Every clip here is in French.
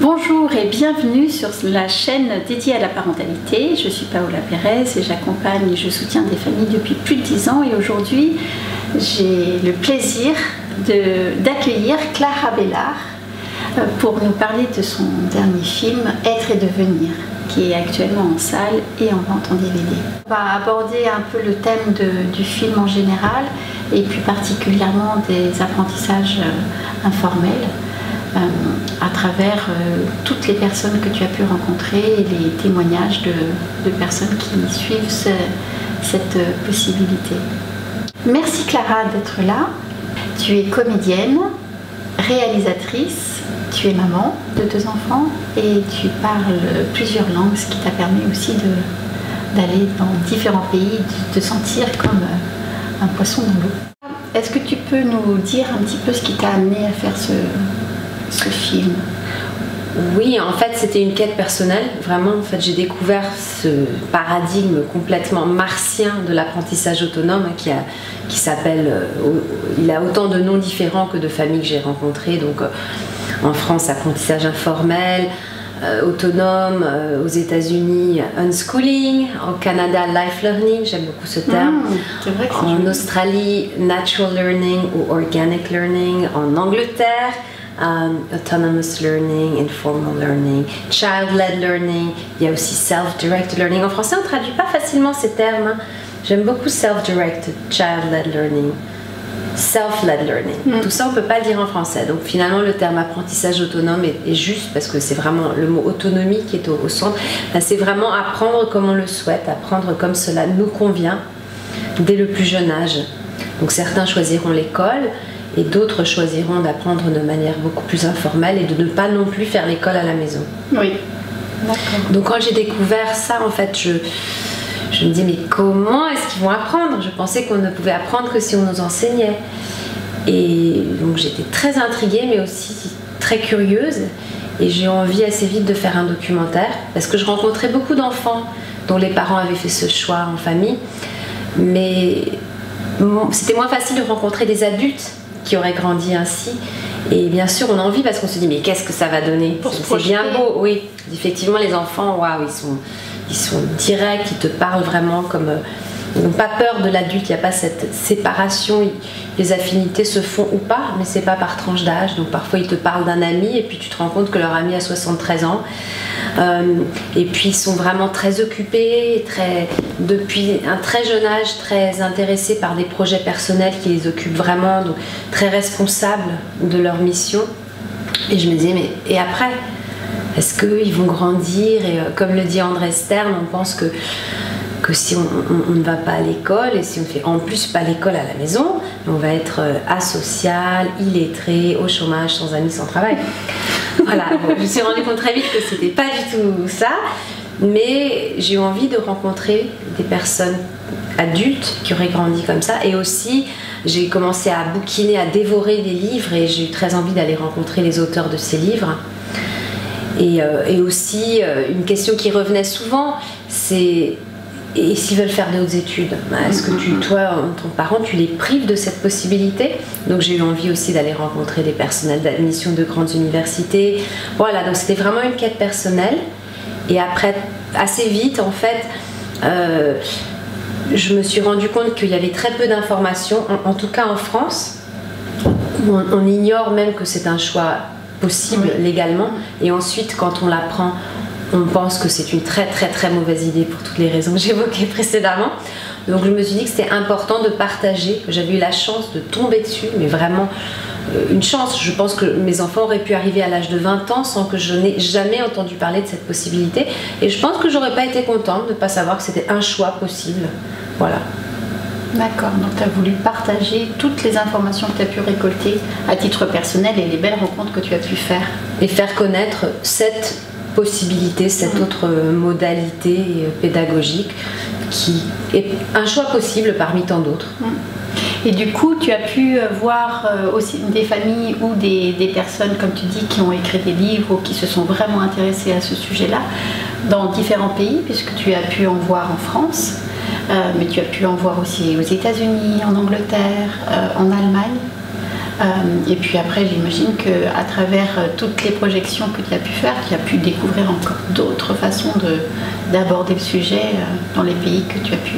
Bonjour et bienvenue sur la chaîne dédiée à la parentalité. Je suis Paola Pérez et j'accompagne et je soutiens des familles depuis plus de 10 ans. Et aujourd'hui, j'ai le plaisir d'accueillir Clara Bellard pour nous parler de son dernier film Être et devenir, qui est actuellement en salle et en vente en DVD. On va aborder un peu le thème du film en général et puis particulièrement des apprentissages informels à travers toutes les personnes que tu as pu rencontrer et les témoignages de personnes qui suivent cette possibilité. Merci Clara d'être là. Tu es comédienne, réalisatrice, tu es maman de 2 enfants et tu parles plusieurs langues, ce qui t'a permis aussi d'aller dans différents pays, de te sentir comme un poisson dans l'eau. Est-ce que tu peux nous dire un petit peu ce qui t'a amené à faire ce film? Oui, en fait, c'était une quête personnelle. Vraiment, en fait, j'ai découvert ce paradigme complètement martien de l'apprentissage autonome qui s'appelle... il a autant de noms différents que de familles que j'ai rencontrées. Donc, en France, apprentissage informel, autonome, aux États-Unis, unschooling, au Canada, life learning, j'aime beaucoup ce terme. C'est vrai que en Australie, natural learning ou organic learning. En Angleterre, autonomous learning, informal learning, child-led learning, il y a aussi self-directed learning. En français, on ne traduit pas facilement ces termes. J'aime beaucoup self-directed, child-led learning, self-led learning. Tout ça, on ne peut pas le dire en français. Donc finalement, le terme apprentissage autonome est juste parce que c'est vraiment le mot autonomie qui est au centre. C'est vraiment apprendre comme on le souhaite, apprendre comme cela nous convient dès le plus jeune âge. Donc certains choisiront l'école, et d'autres choisiront d'apprendre de manière beaucoup plus informelle et de ne pas non plus faire l'école à la maison. Oui, d'accord. Donc quand j'ai découvert ça, en fait, je me dis mais comment est-ce qu'ils vont apprendre? Je pensais qu'on ne pouvait apprendre que si on nous enseignait. Et donc j'étais très intriguée mais aussi très curieuse et j'ai eu envie assez vite de faire un documentaire parce que je rencontrais beaucoup d'enfants dont les parents avaient fait ce choix en famille, mais c'était moins facile de rencontrer des adultes qui auraient grandi ainsi. Et bien sûr, on a envie parce qu'on se dit mais qu'est-ce que ça va donner? C'est bien beau, oui. Effectivement, les enfants, waouh, ils sont directs, ils te parlent vraiment comme... ils n'ont pas peur de l'adulte, il n'y a pas cette séparation. Les affinités se font ou pas, mais c'est pas par tranche d'âge. Donc parfois, ils te parlent d'un ami et puis tu te rends compte que leur ami a 73 ans. Et puis, ils sont vraiment très occupés, depuis un très jeune âge, très intéressés par des projets personnels qui les occupent vraiment, donc très responsables de leur mission. Et je me disais, mais et après? Est-ce qu'ils vont grandir? Et comme le dit André Stern, on pense que si on ne va pas à l'école et si on ne fait en plus pas l'école à la maison, on va être asocial, illettré, au chômage, sans amis, sans travail. Voilà, bon, je me suis rendu compte très vite que c'était pas du tout ça, mais j'ai eu envie de rencontrer des personnes adultes qui auraient grandi comme ça, et aussi j'ai commencé à bouquiner, à dévorer des livres, et j'ai eu très envie d'aller rencontrer les auteurs de ces livres. Et aussi, une question qui revenait souvent, c'est: et s'ils veulent faire de hautes études, est-ce que toi, ton parent, tu les prives de cette possibilité? Donc j'ai eu envie aussi d'aller rencontrer des personnels d'admission de grandes universités. Voilà, donc c'était vraiment une quête personnelle. Et après, assez vite, en fait, je me suis rendu compte qu'il y avait très peu d'informations, en tout cas en France, où on ignore même que c'est un choix possible légalement. Et ensuite, quand on l'apprend, on pense que c'est une très très très mauvaise idée pour toutes les raisons que j'évoquais précédemment. Donc je me suis dit que c'était important de partager. J'avais eu la chance de tomber dessus, mais vraiment une chance. Je pense que mes enfants auraient pu arriver à l'âge de 20 ans sans que je n'ai jamais entendu parler de cette possibilité. Et je pense que j'aurais pas été contente de ne pas savoir que c'était un choix possible. Voilà. D'accord, donc tu as voulu partager toutes les informations que tu as pu récolter à titre personnel et les belles rencontres que tu as pu faire. Et faire connaître cette possibilité, cette autre modalité pédagogique qui est un choix possible parmi tant d'autres. Et du coup, tu as pu voir aussi des familles ou des personnes, comme tu dis, qui ont écrit des livres ou qui se sont vraiment intéressées à ce sujet-là dans différents pays, puisque tu as pu en voir en France, mais tu as pu en voir aussi aux États-Unis, en Angleterre, en Allemagne. Et puis après, j'imagine qu'à travers toutes les projections que tu as pu faire, tu as pu découvrir encore d'autres façons d'aborder le sujet dans les pays que tu as pu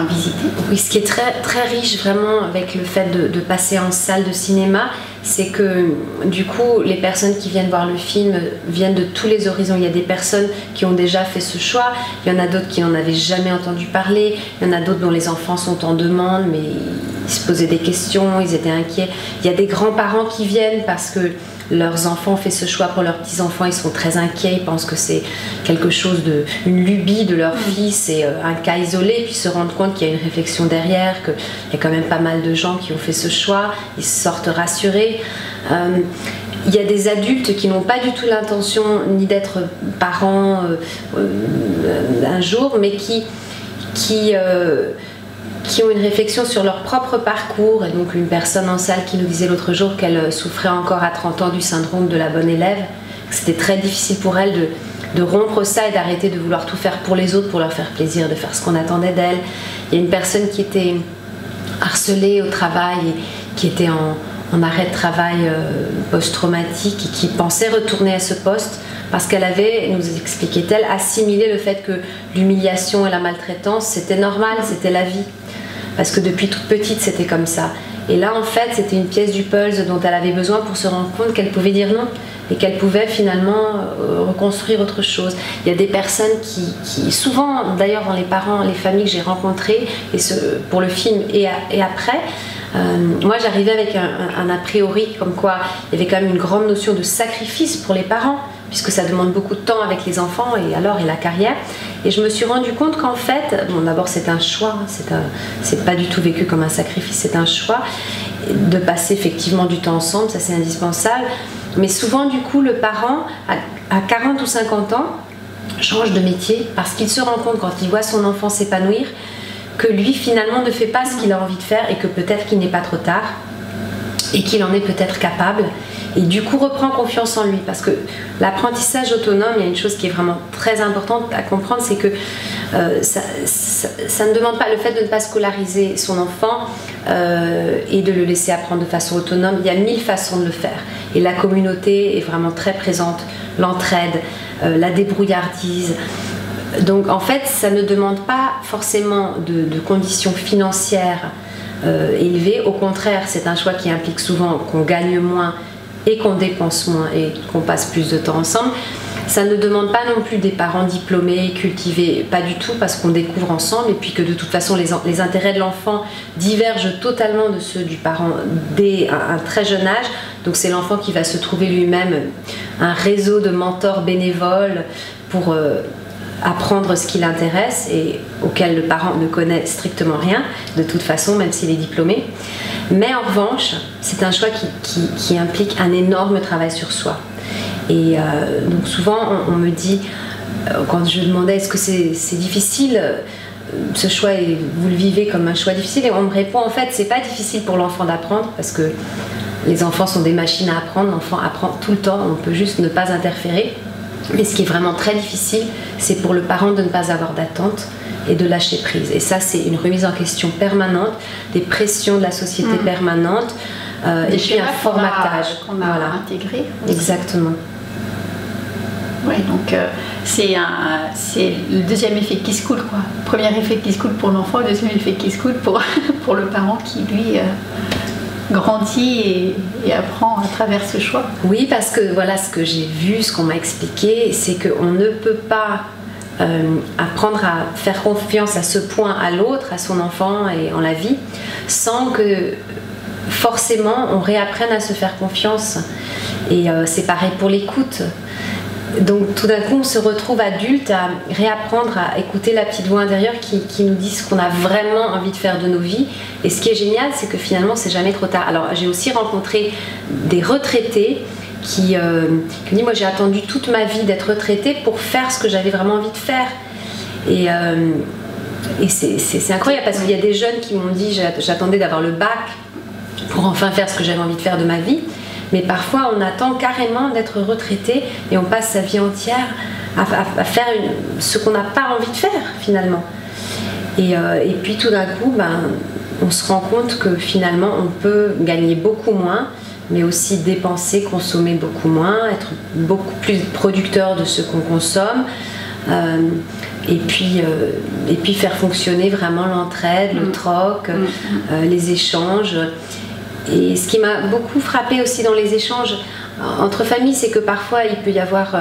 visiter. Oui, ce qui est très, très riche vraiment avec le fait de passer en salle de cinéma, c'est que du coup, les personnes qui viennent voir le film viennent de tous les horizons. Il y a des personnes qui ont déjà fait ce choix, il y en a d'autres qui n'en avaient jamais entendu parler, il y en a d'autres dont les enfants sont en demande, mais ils se posaient des questions, ils étaient inquiets. Il y a des grands-parents qui viennent parce que leurs enfants ont fait ce choix pour leurs petits-enfants, ils sont très inquiets, ils pensent que c'est quelque chose une lubie de leur fils et un cas isolé, puis se rendent compte qu'il y a une réflexion derrière, qu'il y a quand même pas mal de gens qui ont fait ce choix, ils sortent rassurés. Il y a des adultes qui n'ont pas du tout l'intention ni d'être parents un jour, mais qui ont une réflexion sur leur propre parcours. Et donc une personne en salle qui nous disait l'autre jour qu'elle souffrait encore à 30 ans du syndrome de la bonne élève, que c'était très difficile pour elle de rompre ça et d'arrêter de vouloir tout faire pour les autres, pour leur faire plaisir, de faire ce qu'on attendait d'elle. Il y a une personne qui était harcelée au travail et qui était en arrêt de travail post-traumatique et qui pensait retourner à ce poste parce qu'elle avait, nous expliquait-elle, assimilé le fait que l'humiliation et la maltraitance c'était normal, c'était la vie. Parce que depuis toute petite, c'était comme ça. Et là, en fait, c'était une pièce du puzzle dont elle avait besoin pour se rendre compte qu'elle pouvait dire non et qu'elle pouvait finalement reconstruire autre chose. Il y a des personnes qui souvent, d'ailleurs dans les parents, les familles que j'ai rencontrées, pour le film et après, moi j'arrivais avec un a priori comme quoi il y avait quand même une grande notion de sacrifice pour les parents, puisque ça demande beaucoup de temps avec les enfants et la carrière. Et je me suis rendu compte qu'en fait, bon, d'abord c'est un choix, c'est pas du tout vécu comme un sacrifice, c'est un choix de passer effectivement du temps ensemble, ça c'est indispensable. Mais souvent du coup le parent à 40 ou 50 ans change de métier parce qu'il se rend compte quand il voit son enfant s'épanouir que lui finalement ne fait pas ce qu'il a envie de faire et que peut-être qu'il n'est pas trop tard et qu'il en est peut-être capable. Et du coup reprend confiance en lui, parce que l'apprentissage autonome, il y a une chose qui est vraiment très importante à comprendre, c'est que ça ne demande pas le fait de ne pas scolariser son enfant et de le laisser apprendre de façon autonome. Il y a 1000 façons de le faire et la communauté est vraiment très présente, l'entraide, la débrouillardise. Donc en fait ça ne demande pas forcément de conditions financières élevées, au contraire c'est un choix qui implique souvent qu'on gagne moins et qu'on dépense moins et qu'on passe plus de temps ensemble. Ça ne demande pas non plus des parents diplômés, cultivés, pas du tout, parce qu'on découvre ensemble et puis que de toute façon les intérêts de l'enfant divergent totalement de ceux du parent dès un très jeune âge. Donc c'est l'enfant qui va se trouver lui-même un réseau de mentors bénévoles pour apprendre ce qui l'intéresse et auquel le parent ne connaît strictement rien, de toute façon, même s'il est diplômé. Mais en revanche, c'est un choix qui implique un énorme travail sur soi. Et donc souvent, on me dit, quand je demandais est-ce que c'est difficile, ce choix, et vous le vivez comme un choix difficile, et on me répond en fait, c'est pas difficile pour l'enfant d'apprendre, parce que les enfants sont des machines à apprendre, l'enfant apprend tout le temps, on peut juste ne pas interférer. Mais ce qui est vraiment très difficile, c'est pour le parent de ne pas avoir d'attente et de lâcher prise. Et ça, c'est une remise en question permanente, des pressions de la société permanentes, et puis un formatage qu'on a intégré. Exactement. Oui, donc c'est le deuxième effet qui se coule, quoi. Le premier effet qui se coule pour l'enfant, le deuxième effet qui se coule pour le parent qui, lui, grandit et apprend à travers ce choix. Oui, parce que voilà, ce que j'ai vu, ce qu'on m'a expliqué, c'est qu'on ne peut pas apprendre à faire confiance à ce point à l'autre, à son enfant et en la vie, sans que forcément on réapprenne à se faire confiance. Et c'est pareil pour l'écoute. Donc tout d'un coup on se retrouve adulte à réapprendre à écouter la petite voix intérieure qui nous dit ce qu'on a vraiment envie de faire de nos vies. Et ce qui est génial, c'est que finalement c'est jamais trop tard. Alors j'ai aussi rencontré des retraités qui disent moi j'ai attendu toute ma vie d'être retraitée pour faire ce que j'avais vraiment envie de faire. Et c'est incroyable parce qu'il y a des jeunes qui m'ont dit j'attendais d'avoir le bac pour enfin faire ce que j'avais envie de faire de ma vie. Mais parfois on attend carrément d'être retraité et on passe sa vie entière à faire ce qu'on n'a pas envie de faire finalement. Et puis tout d'un coup, on se rend compte que finalement on peut gagner beaucoup moins, mais aussi dépenser, consommer beaucoup moins, être beaucoup plus producteur de ce qu'on consomme, et puis faire fonctionner vraiment l'entraide, le troc, les échanges. Et ce qui m'a beaucoup frappé aussi dans les échanges entre familles, c'est que parfois il peut y avoir,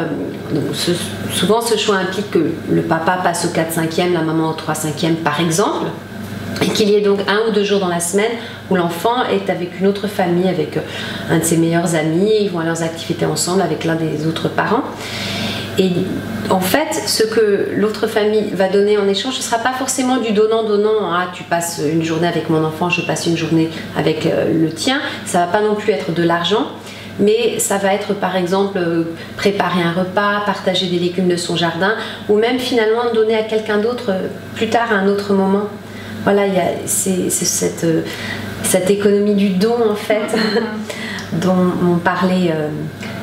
souvent ce choix implique que le papa passe au 4/5e, la maman au 3/5e par exemple, et qu'il y ait donc 1 ou 2 jours dans la semaine où l'enfant est avec une autre famille, avec un de ses meilleurs amis, ils vont à leurs activités ensemble avec l'un des autres parents. Et en fait, ce que l'autre famille va donner en échange, ce ne sera pas forcément du donnant-donnant. Ah, tu passes une journée avec mon enfant, je passe une journée avec le tien. Ça ne va pas non plus être de l'argent, mais ça va être par exemple préparer un repas, partager des légumes de son jardin, ou même finalement donner à quelqu'un d'autre plus tard à un autre moment. Voilà, c'est cette économie du don en fait dont m'ont parlé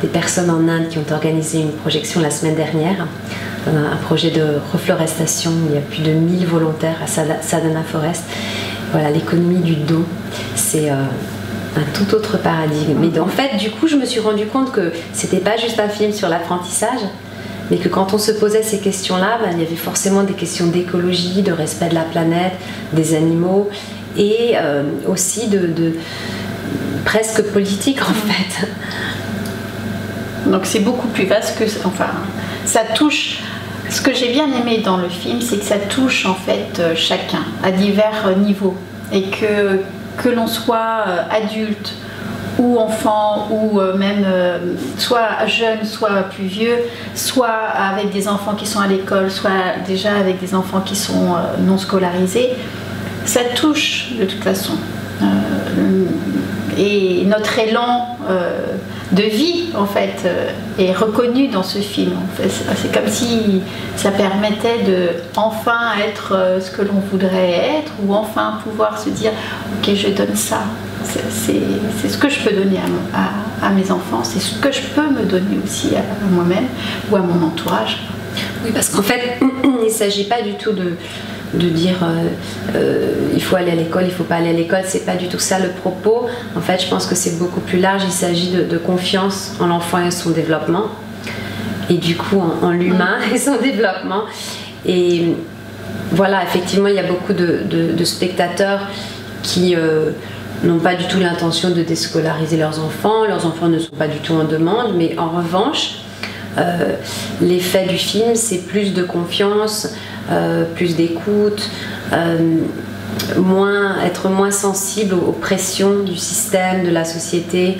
des personnes en Inde qui ont organisé une projection la semaine dernière, un projet de reforestation où il y a plus de 1000 volontaires à Sadhana Forest. Voilà, l'économie du don, c'est un tout autre paradigme. Mais en fait, du coup, je me suis rendu compte que c'était pas juste un film sur l'apprentissage, mais que quand on se posait ces questions-là, il y avait forcément des questions d'écologie, de respect de la planète, des animaux, et aussi de presque politique en fait. Donc c'est beaucoup plus vaste que... Enfin, ça touche... Ce que j'ai bien aimé dans le film, c'est que ça touche en fait chacun, à divers niveaux. Et que l'on soit adulte ou enfant, ou même soit jeune, soit plus vieux, soit avec des enfants qui sont à l'école, soit déjà avec des enfants qui sont non scolarisés, ça touche de toute façon. Et notre élan de vie en fait est reconnu dans ce film. En fait, c'est comme si ça permettait de enfin être ce que l'on voudrait être, ou enfin pouvoir se dire ok, je donne ça. C'est ce que je peux donner à mes enfants, c'est ce que je peux me donner aussi à moi-même ou à mon entourage. Oui, parce qu'en fait, il ne s'agit pas du tout de dire il faut aller à l'école, il ne faut pas aller à l'école, c'est pas du tout ça le propos. En fait, je pense que c'est beaucoup plus large, il s'agit de confiance en l'enfant et son développement, et du coup en l'humain et son développement. Et voilà, effectivement, il y a beaucoup de spectateurs qui n'ont pas du tout l'intention de déscolariser leurs enfants ne sont pas du tout en demande, mais en revanche, l'effet du film, c'est plus de confiance, plus d'écoute, être moins sensible aux pressions du système, de la société.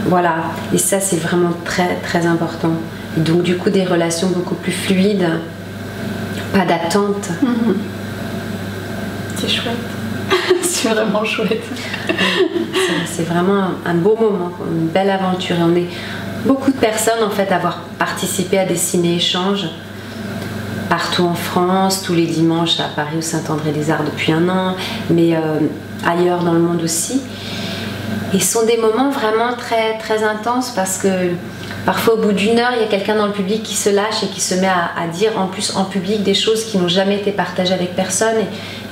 Voilà, et ça c'est vraiment très très important. Et donc du coup des relations beaucoup plus fluides, pas d'attente. C'est chouette. C'est vraiment chouette. C'est vraiment un beau moment, une belle aventure. Et on est beaucoup de personnes en fait à avoir participé à des ciné-échanges partout en France, tous les dimanches à Paris au Saint-André-des-Arts depuis 1 an, mais ailleurs dans le monde aussi. Et ce sont des moments vraiment très, très intenses parce que parfois au bout d'1 heure, il y a quelqu'un dans le public qui se lâche et qui se met à dire en plus en public des choses qui n'ont jamais été partagées avec personne,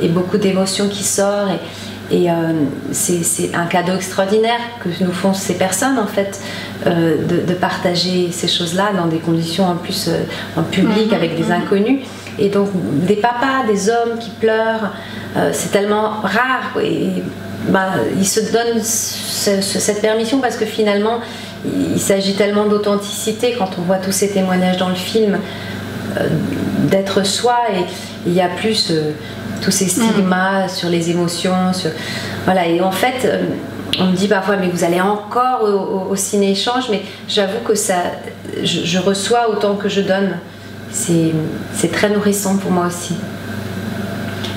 et beaucoup d'émotions qui sortent. Et c'est un cadeau extraordinaire que nous font ces personnes en fait, de partager ces choses-là dans des conditions en plus en public avec des inconnus. Et donc des papas, des hommes qui pleurent, c'est tellement rare. Et ils se donnent cette permission parce que finalement il s'agit tellement d'authenticité quand on voit tous ces témoignages dans le film, d'être soi, et il y a plus tous ces stigmas sur les émotions, voilà. Et en fait on me dit parfois mais vous allez encore au ciné-échange, mais j'avoue que je reçois autant que je donne. C'est très nourrissant pour moi aussi.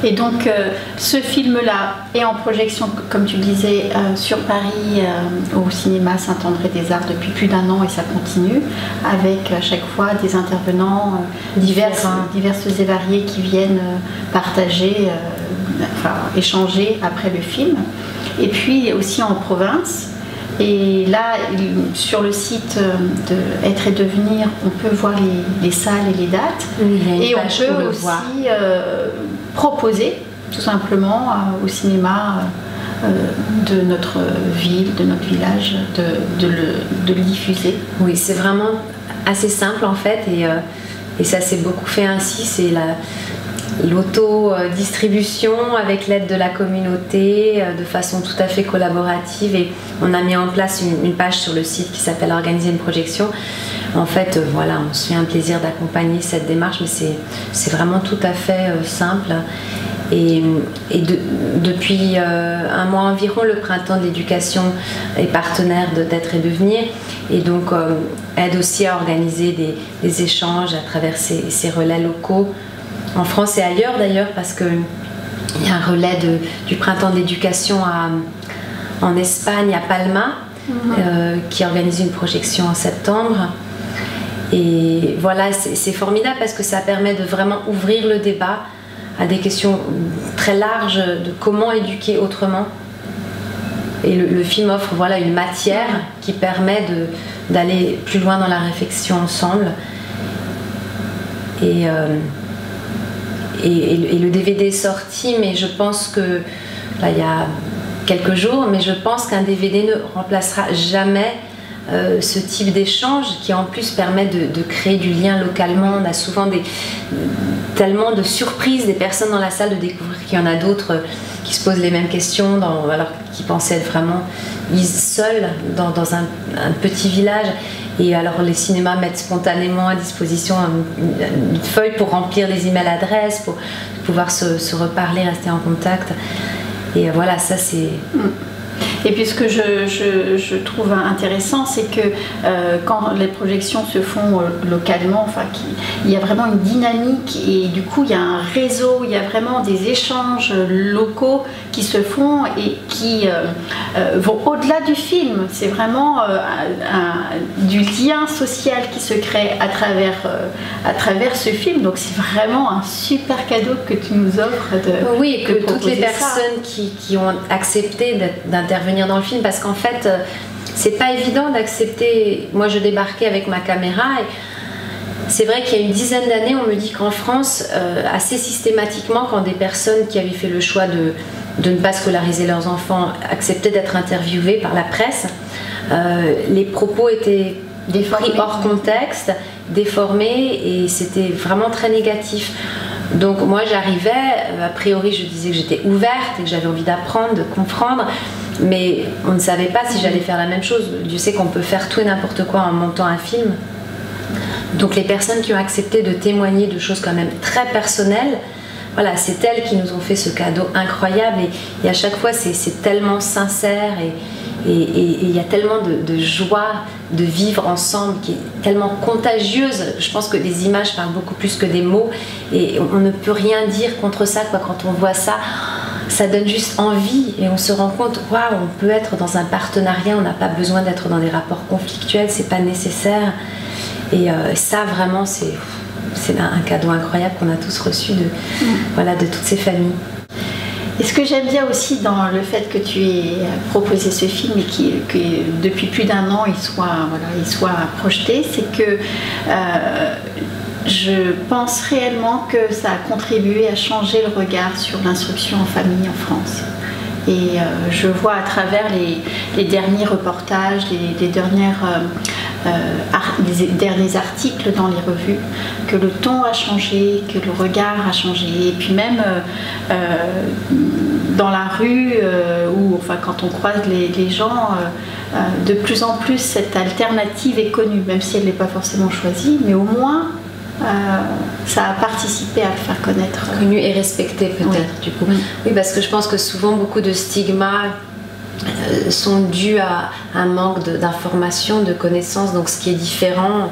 Et donc ce film-là est en projection, comme tu disais, sur Paris, au cinéma Saint-André-des-Arts depuis plus d'1 an, et ça continue, avec à chaque fois des intervenants diverses et variés qui viennent partager, échanger après le film. Et puis aussi en province. Et là, sur le site de Être et Devenir, on peut voir les salles et les dates. Oui, et on peut aussi proposer tout simplement au cinéma de notre ville, de notre village, de le diffuser. Oui, c'est vraiment assez simple en fait, et ça s'est beaucoup fait ainsi. C'est l'auto-distribution avec l'aide de la communauté de façon tout à fait collaborative, et on a mis en place une page sur le site qui s'appelle Organiser une projection. En fait, voilà, on se fait un plaisir d'accompagner cette démarche, mais c'est vraiment tout à fait simple. Et depuis un mois environ, le Printemps de l'éducation est partenaire d'Être et Devenir, et donc aide aussi à organiser des échanges à travers ces relais locaux en France et ailleurs d'ailleurs, parce qu'il y a un relais du Printemps de l'éducation en Espagne, à Palma, qui organise une projection en septembre. Et voilà, c'est formidable parce que ça permet de vraiment ouvrir le débat à des questions très larges de comment éduquer autrement. Et le film offre voilà, une matière qui permet d'aller plus loin dans la réflexion ensemble. Et le DVD est sorti, mais je pense que, là il y a quelques jours, mais je pense qu'un DVD ne remplacera jamais ce type d'échange qui en plus permet de créer du lien localement. On a souvent tellement de surprises des personnes dans la salle, de découvrir qu'il y en a d'autres qui se posent les mêmes questions alors qu'ils pensaient être vraiment seuls dans un petit village. Et alors les cinémas mettent spontanément à disposition une feuille pour remplir les emails adresses, pour pouvoir se reparler, rester en contact. Et voilà, ça c'est... Et puis ce que je trouve intéressant, c'est que quand les projections se font localement, enfin, il y a vraiment une dynamique, et du coup il y a un réseau, il y a vraiment des échanges locaux qui se font et qui vont au-delà du film. C'est vraiment du lien social qui se crée à travers ce film. Donc c'est vraiment un super cadeau que tu nous offres. Oui, et que toutes les personnes qui ont accepté d'intervenir dans le film, parce qu'en fait c'est pas évident d'accepter. Moi je débarquais avec ma caméra, et c'est vrai qu'il y a une dizaine d'années on me dit qu'en France assez systématiquement, quand des personnes qui avaient fait le choix de ne pas scolariser leurs enfants acceptaient d'être interviewées par la presse, les propos étaient pris hors contexte, déformés, et c'était vraiment très négatif. Donc moi j'arrivais, a priori je disais que j'étais ouverte et que j'avais envie d'apprendre, de comprendre, mais on ne savait pas si j'allais faire la même chose. Dieu sait qu'on peut faire tout et n'importe quoi en montant un film. Donc les personnes qui ont accepté de témoigner de choses quand même très personnelles, voilà, c'est elles qui nous ont fait ce cadeau incroyable, et à chaque fois c'est tellement sincère, et il y a tellement de joie de vivre ensemble qui est tellement contagieuse. Je pense que les images parlent beaucoup plus que des mots, et on ne peut rien dire contre ça, quoi. Quand on voit ça, ça donne juste envie, et on se rend compte, waouh, on peut être dans un partenariat, on n'a pas besoin d'être dans des rapports conflictuels, c'est pas nécessaire. Et ça vraiment c'est un cadeau incroyable qu'on a tous reçu de toutes ces familles. Et ce que j'aime bien aussi dans le fait que tu aies proposé ce film et que depuis plus d'un an il soit projeté, c'est que je pense réellement que ça a contribué à changer le regard sur l'instruction en famille en France. Et je vois à travers les derniers reportages, les derniers articles dans les revues, que le ton a changé, que le regard a changé. Et puis même dans la rue, quand on croise les gens, de plus en plus cette alternative est connue, même si elle n'est pas forcément choisie, mais au moins ça a participé à le faire connaître. Connu et respecté peut-être, oui. Du coup. Oui, parce que je pense que souvent beaucoup de stigmas sont dus à un manque d'information, de connaissances, donc ce qui est différent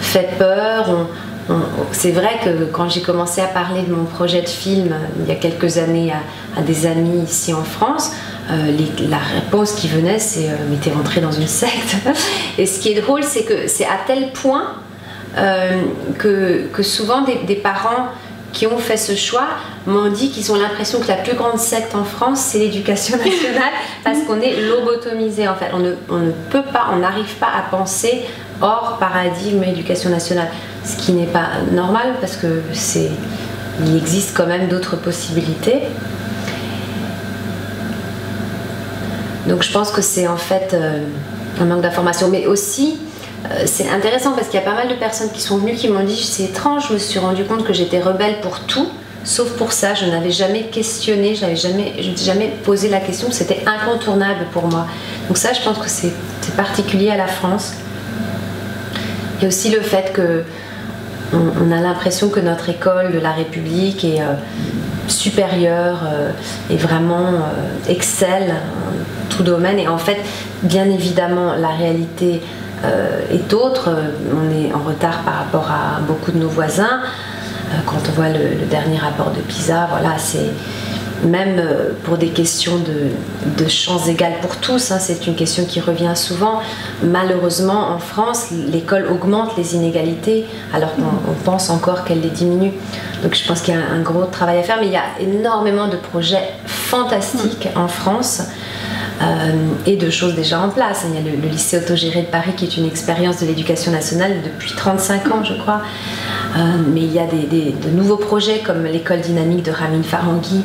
fait peur. C'est vrai que quand j'ai commencé à parler de mon projet de film il y a quelques années à des amis ici en France, la réponse qui venait c'est mais t'es rentrée dans une secte. Et ce qui est drôle, c'est que c'est à tel point que souvent des parents qui ont fait ce choix m'ont dit qu'ils ont l'impression que la plus grande secte en France c'est l'éducation nationale, parce qu'on est lobotomisé en fait. On ne peut pas, on n'arrive pas à penser hors paradigme éducation nationale, ce qui n'est pas normal, parce que c'est il existe quand même d'autres possibilités. Donc je pense que c'est en fait un manque d'information, mais aussi c'est intéressant parce qu'il y a pas mal de personnes qui sont venues qui m'ont dit c'est étrange, je me suis rendu compte que j'étais rebelle pour tout, sauf pour ça, je n'avais jamais questionné, je n'ai jamais posé la question, c'était incontournable pour moi. Donc ça, je pense que c'est particulier à la France. Il y a aussi le fait que on a l'impression que notre école de la République est supérieure et vraiment excelle en tout domaine. Et en fait, bien évidemment, la réalité est autre. On est en retard par rapport à beaucoup de nos voisins. Quand on voit le dernier rapport de PISA, voilà, c'est même pour des questions de chances égales pour tous, hein, c'est une question qui revient souvent. Malheureusement, en France, l'école augmente les inégalités alors qu'on pense encore qu'elle les diminue. Donc je pense qu'il y a un gros travail à faire, mais il y a énormément de projets fantastiques en France. Et de choses déjà en place. Il y a le lycée autogéré de Paris qui est une expérience de l'éducation nationale depuis 35 ans, je crois. Mais il y a de nouveaux projets comme l'école dynamique de Ramin Farangui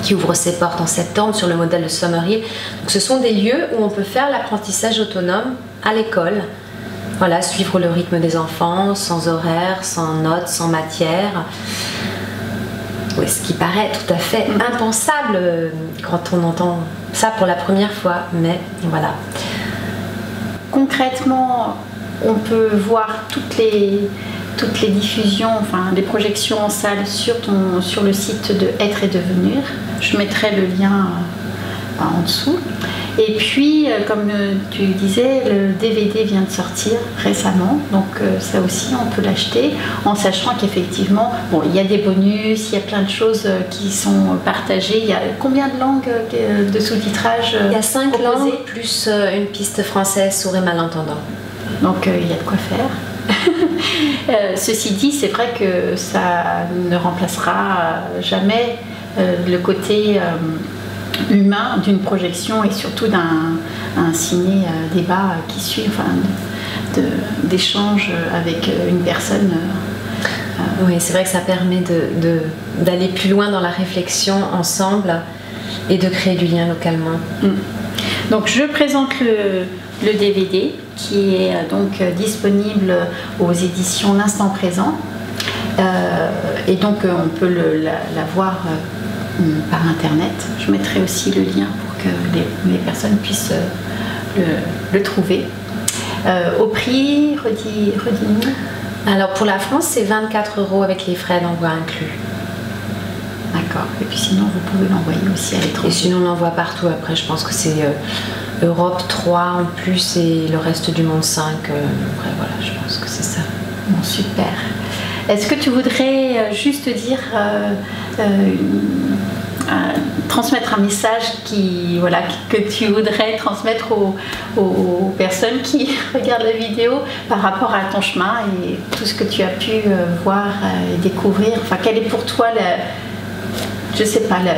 qui ouvre ses portes en septembre sur le modèle de Summerhill. Donc ce sont des lieux où on peut faire l'apprentissage autonome à l'école. Voilà, suivre le rythme des enfants, sans horaire, sans notes, sans matière. Oui, ce qui paraît tout à fait impensable quand on entend ça pour la première fois, mais voilà. Concrètement, on peut voir toutes les diffusions, enfin les projections en salle sur le site de Être et Devenir. Je mettrai le lien en dessous. Et puis, comme tu disais, le DVD vient de sortir récemment, donc ça aussi on peut l'acheter en sachant qu'effectivement, bon, il y a des bonus, il y a plein de choses qui sont partagées. Il y a combien de langues de sous-titrage Il y a 5 langues plus une piste française sourd et malentendant. Donc il y a de quoi faire. Ceci dit, c'est vrai que ça ne remplacera jamais le côté humain d'une projection et surtout d'un ciné-débat qui suit, enfin, d'échanges avec une personne. Oui, c'est vrai que ça permet d'aller plus loin dans la réflexion ensemble et de créer du lien localement. Donc je présente le DVD qui est donc disponible aux éditions L'Instant Présent et donc on peut la voir par internet. Je mettrai aussi le lien pour que les personnes puissent le trouver. Au prix, redis-nous. Alors pour la France, c'est 24 € avec les frais d'envoi inclus. D'accord. Et puis sinon, vous pouvez l'envoyer aussi à l'étranger. Et sinon, on l'envoie partout. Après, je pense que c'est Europe 3 en plus et le reste du monde 5. Après, voilà, je pense que c'est ça. Bon, super. Est-ce que tu voudrais juste dire, transmettre un message que tu voudrais transmettre aux personnes qui regardent la vidéo par rapport à ton chemin et tout ce que tu as pu voir et découvrir? Enfin, quelle est pour toi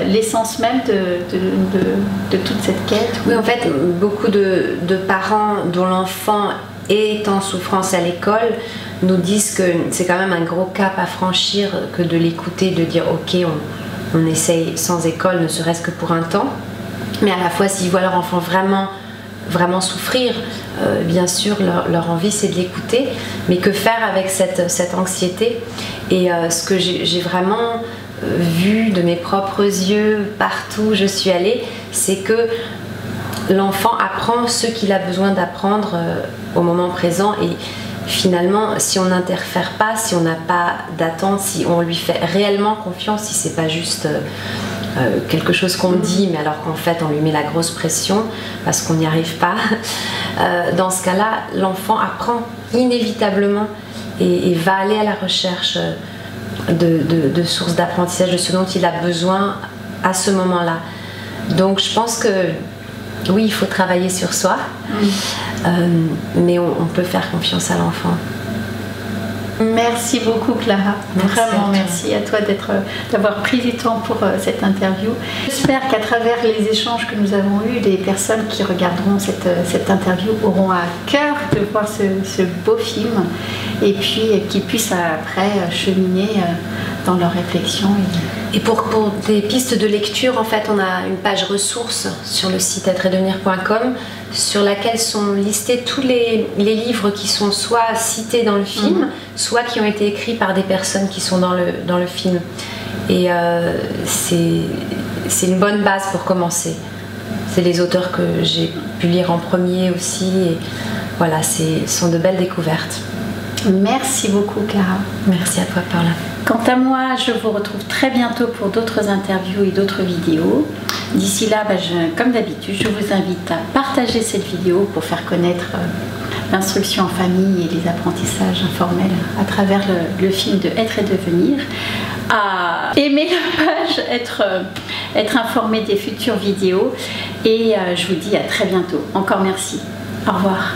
l'essence même de toute cette quête? Oui, en fait, beaucoup de parents dont l'enfant est en souffrance à l'école nous disent que c'est quand même un gros cap à franchir que de l'écouter, de dire ok, on essaye sans école, ne serait-ce que pour un temps. Mais à la fois, s'ils voient leur enfant vraiment souffrir, bien sûr, leur envie, c'est de l'écouter. Mais que faire avec cette anxiété? Et ce que j'ai vraiment vu de mes propres yeux partout où je suis allée, c'est que l'enfant apprend ce qu'il a besoin d'apprendre au moment présent. Et finalement, si on n'interfère pas, si on n'a pas d'attente, si on lui fait réellement confiance, si c'est pas juste quelque chose qu'on dit, mais alors qu'en fait on lui met la grosse pression parce qu'on n'y arrive pas, dans ce cas-là, l'enfant apprend inévitablement et va aller à la recherche de sources d'apprentissage, de ce dont il a besoin à ce moment-là. Donc je pense que oui, il faut travailler sur soi, mais on peut faire confiance à l'enfant. Merci beaucoup Clara, vraiment merci à toi d'avoir pris du temps pour cette interview. J'espère qu'à travers les échanges que nous avons eus, les personnes qui regarderont cette interview auront à cœur de voir ce beau film et puis qu'ils puissent après cheminer dans leur réflexion. Et pour des pistes de lecture, en fait, on a une page ressources sur le site êtreetdevenir.com sur laquelle sont listés tous les livres qui sont soit cités dans le film, soit qui ont été écrits par des personnes qui sont dans le film. Et c'est une bonne base pour commencer. C'est les auteurs que j'ai pu lire en premier aussi. Et voilà, ce sont de belles découvertes. Merci beaucoup, Clara. Merci à toi, Paula. Quant à moi, je vous retrouve très bientôt pour d'autres interviews et d'autres vidéos. D'ici là, comme d'habitude, je vous invite à partager cette vidéo pour faire connaître l'instruction en famille et les apprentissages informels à travers le film de Être et Devenir, à aimer la page, être informé des futures vidéos, et je vous dis à très bientôt. Encore merci. Au revoir.